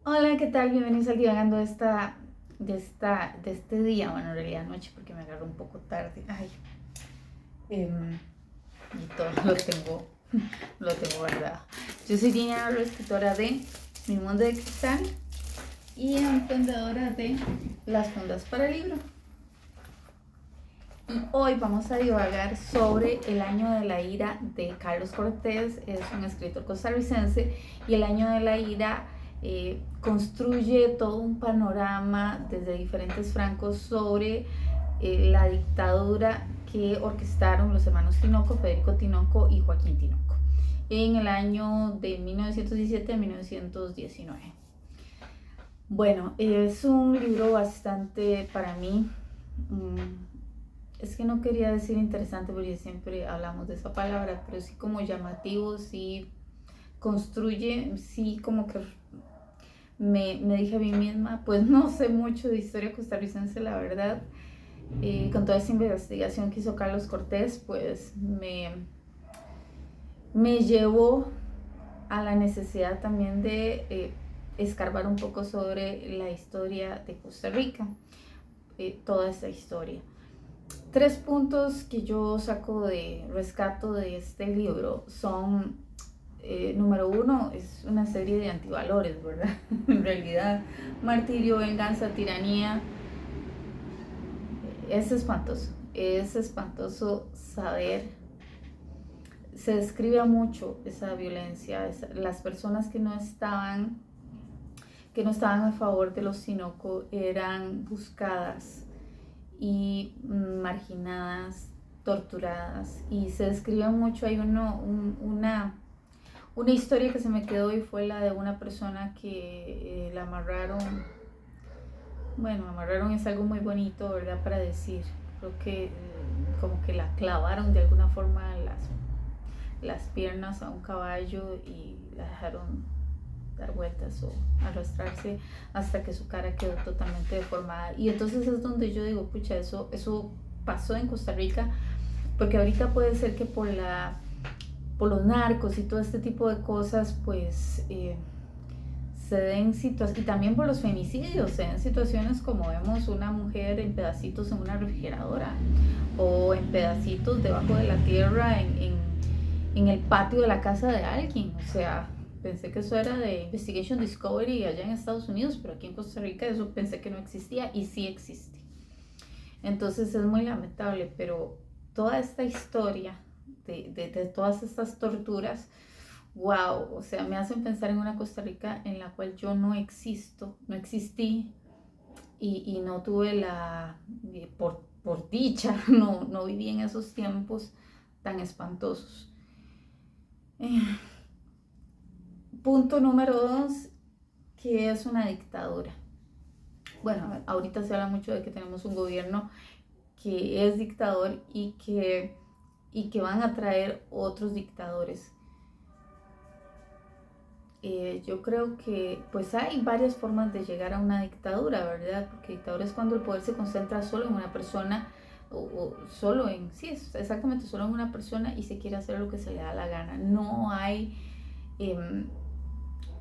Hola, ¿qué tal? Bienvenidos al divagando de este día, bueno, en realidad noche, porque me agarró un poco tarde. Ay, y todo lo tengo guardado. Yo soy Gina, escritora de Mi Mundo de Cristal y emprendedora de Las Fundas para el Libro. Y hoy vamos a divagar sobre el año de la ira de Carlos Cortés. Es un escritor costarricense y el año de la ira construye todo un panorama desde diferentes francos sobre la dictadura que orquestaron los hermanos Tinoco, Federico Tinoco y Joaquín Tinoco en el año de 1917 a 1919. Bueno, es un libro bastante, para mí, es que no quería decir interesante porque siempre hablamos de esa palabra, pero sí como llamativo, sí construye, sí como que me dije a mí misma, pues no sé mucho de historia costarricense, la verdad. Con toda esa investigación que hizo Carlos Cortés, pues me llevó a la necesidad también de escarbar un poco sobre la historia de Costa Rica, toda esta historia. 3 puntos que yo rescato de este libro son, número uno, es una serie de antivalores, ¿verdad? En realidad, martirio, venganza, tiranía, es espantoso saber, se describe mucho esa violencia, las personas que no estaban a favor de los Tinoco eran buscadas y marginadas, torturadas, y se describe mucho. Hay una historia que se me quedó y fue la de una persona que la amarraron. Bueno, amarraron es algo muy bonito, ¿verdad? Para decir, creo que como que la clavaron de alguna forma las piernas a un caballo y la dejaron dar vueltas o arrastrarse hasta que su cara quedó totalmente deformada. Y entonces es donde yo digo, pucha, eso pasó en Costa Rica, porque ahorita puede ser que por los narcos y todo este tipo de cosas, pues se den situaciones, y también por los femicidios, se den situaciones como vemos una mujer en pedacitos en una refrigeradora o en pedacitos debajo de la tierra en el patio de la casa de alguien. O sea, pensé que eso era de Investigation Discovery allá en Estados Unidos, pero aquí en Costa Rica eso pensé que no existía y sí existe. Entonces es muy lamentable, pero toda esta historia de todas estas torturas, wow, o sea, me hacen pensar en una Costa Rica en la cual yo no existo, no existí y no tuve por dicha, no viví en esos tiempos tan espantosos. Eh, Punto número 2, que es una dictadura. Bueno, ahorita se habla mucho de que tenemos un gobierno que es dictador y que van a traer otros dictadores. Yo creo que pues hay varias formas de llegar a una dictadura, ¿verdad? Porque dictadura es cuando el poder se concentra solo en una persona o solo en, sí, exactamente, solo en una persona y se quiere hacer lo que se le da la gana. No hay eh,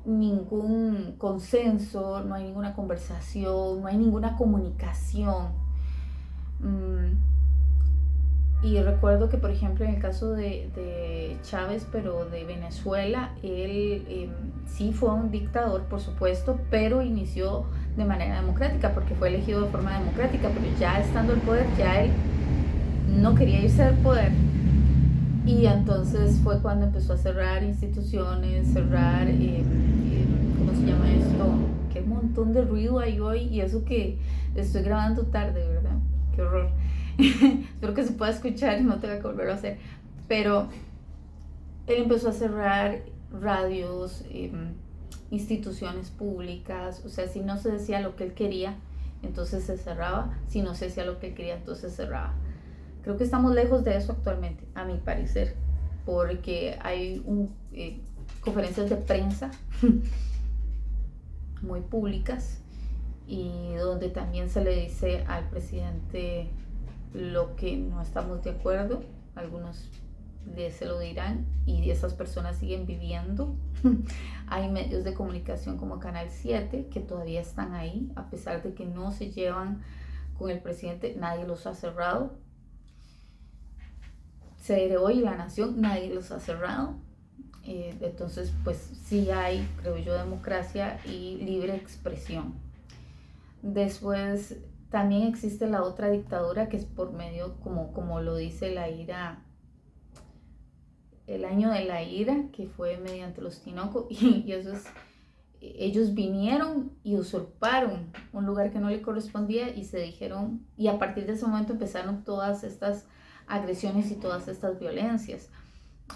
ningún consenso, no hay ninguna conversación, no hay ninguna comunicación. Mm, y recuerdo que, por ejemplo, en el caso de Chávez, pero de Venezuela, él sí fue un dictador, por supuesto, pero inició de manera democrática, porque fue elegido de forma democrática, pero ya estando en el poder, ya él no quería irse del poder. Y entonces fue cuando empezó a cerrar instituciones, cerrar, ¿cómo se llama esto? Qué montón de ruido hay hoy, y eso que estoy grabando tarde, ¿verdad? Qué horror. Espero que se pueda escuchar y no tenga que volverlo a hacer. Pero él empezó a cerrar radios, instituciones públicas. O sea, si no se decía lo que él quería, entonces se cerraba. Si no se decía lo que él quería, entonces se cerraba. Creo que estamos lejos de eso actualmente, a mi parecer, porque hay conferencias de prensa muy públicas y donde también se le dice al presidente lo que no estamos de acuerdo, algunos se lo dirán, y esas personas siguen viviendo. Hay medios de comunicación como Canal 7 que todavía están ahí, a pesar de que no se llevan con el presidente, nadie los ha cerrado. CR Hoy y La Nación, nadie los ha cerrado. Entonces, pues sí hay, creo yo, democracia y libre expresión. Después, también existe la otra dictadura que es por medio, como lo dice la ira, el año de la ira, que fue mediante los Tinoco, y eso es, ellos vinieron y usurparon un lugar que no le correspondía y se dijeron, y a partir de ese momento empezaron todas estas agresiones y todas estas violencias.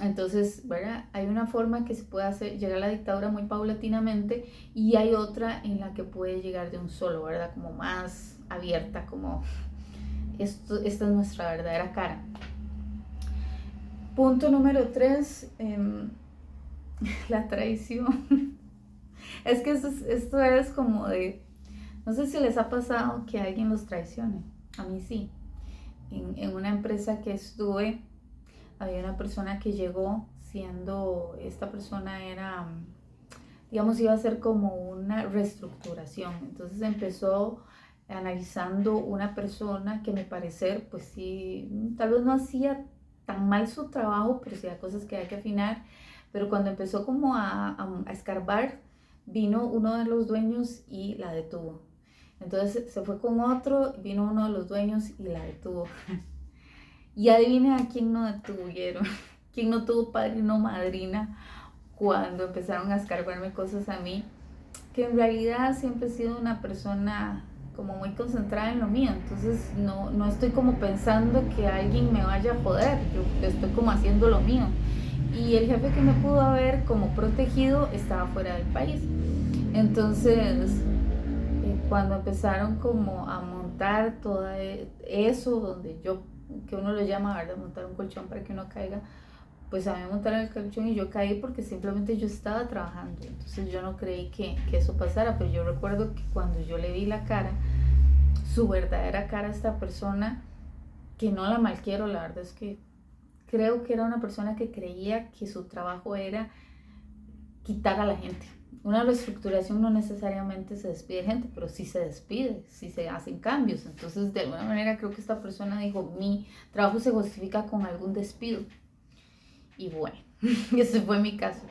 Entonces, ¿verdad? Hay una forma que se puede hacer, llegar a la dictadura muy paulatinamente, y hay otra en la que puede llegar de un solo, ¿verdad? Como más abierta, como esta es nuestra verdadera cara. Punto número 3, la traición. Es que esto es como de, no sé si les ha pasado que alguien los traicione. A mí sí. En una empresa que estuve, había una persona que llegó siendo, esta persona era, digamos, iba a ser como una reestructuración. Entonces empezó analizando una persona que, a mi parecer, pues sí, tal vez no hacía tan mal su trabajo, pero sí hay cosas que hay que afinar. Pero cuando empezó como a escarbar, vino uno de los dueños y la detuvo. Entonces se fue con otro, vino uno de los dueños y la detuvo. Y adivinen a quién no detuvieron, quién no tuvo padrino o madrina cuando empezaron a escarbarme cosas a mí, que en realidad siempre he sido una persona como muy concentrada en lo mío, entonces no estoy como pensando que alguien me vaya a joder, yo estoy como haciendo lo mío. Y el jefe que me pudo haber como protegido estaba fuera del país. Entonces, cuando empezaron como a montar todo eso, donde yo, que uno lo llama, ¿verdad? Montar un colchón para que uno caiga, pues a mí me montaron el colchón y yo caí porque simplemente yo estaba trabajando. Entonces yo no creí que eso pasara, pero yo recuerdo que cuando yo le vi la cara, su verdadera cara a esta persona, que no la malquiero, la verdad es que creo que era una persona que creía que su trabajo era quitar a la gente. Una reestructuración no necesariamente se despide gente, pero sí se despide, sí se hacen cambios. Entonces, de alguna manera, creo que esta persona dijo, mi trabajo se justifica con algún despido. Y bueno, ese fue mi caso.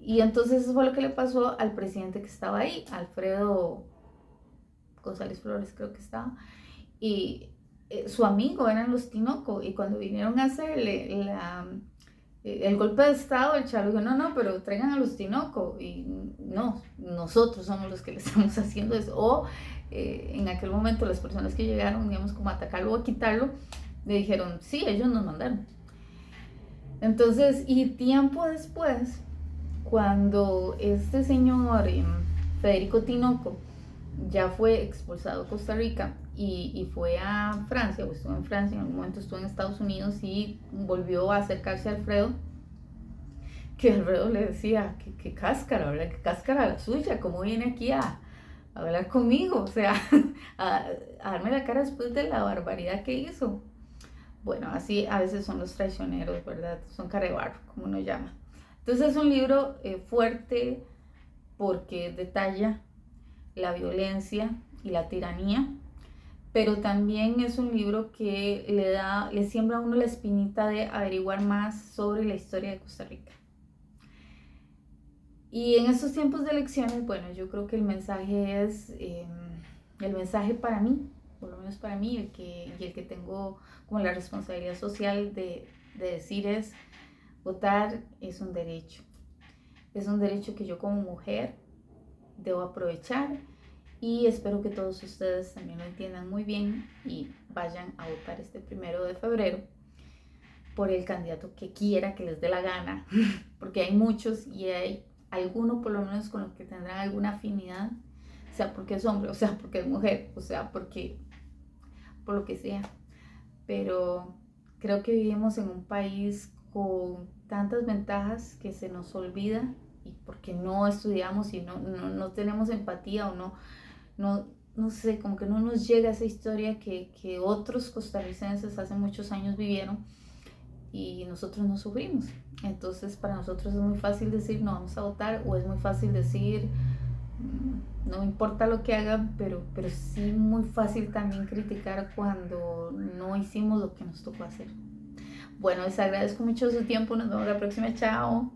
Y entonces eso fue lo que le pasó al presidente que estaba ahí, Alfredo González Flores creo que estaba. Y su amigo eran los Tinoco, y cuando vinieron a hacerle el golpe de estado, el chavo dijo, no, pero traigan a los Tinoco, y no, nosotros somos los que le estamos haciendo eso. O en aquel momento las personas que llegaron, digamos, como a atacarlo o a quitarlo, le dijeron, sí, ellos nos mandaron. Entonces, y tiempo después, cuando este señor Federico Tinoco ya fue expulsado de Costa Rica y fue a Francia, o estuvo en Francia, en algún momento estuvo en Estados Unidos y volvió a acercarse a Alfredo, que Alfredo le decía, que cáscara, ¿verdad? Que cáscara la suya, ¿cómo viene aquí a hablar conmigo? O sea, a darme la cara después de la barbaridad que hizo. Bueno, así a veces son los traicioneros, ¿verdad? Son carebarro, como uno llama. Entonces es un libro fuerte porque detalla la violencia y la tiranía, pero también es un libro que le siembra a uno la espinita de averiguar más sobre la historia de Costa Rica. Y en estos tiempos de elecciones, bueno, yo creo que el mensaje es, el mensaje para mí, por lo menos para mí, el que tengo como la responsabilidad social de decir es, votar es un derecho. Es un derecho que yo como mujer debo aprovechar, y espero que todos ustedes también lo entiendan muy bien y vayan a votar este 1 de febrero por el candidato que quiera, que les dé la gana, porque hay muchos y hay alguno por lo menos con los que tendrán alguna afinidad, sea porque es hombre, o sea porque es mujer, o sea porque por lo que sea. Pero creo que vivimos en un país con tantas ventajas que se nos olvida, y porque no estudiamos y no tenemos empatía, o no sé, como que no nos llega esa historia que otros costarricenses hace muchos años vivieron, y nosotros no sufrimos. Entonces para nosotros es muy fácil decir no vamos a votar, o es muy fácil decir no importa lo que hagan, pero sí muy fácil también criticar cuando no hicimos lo que nos tocó hacer. Bueno, les agradezco mucho su tiempo, nos vemos la próxima, chao.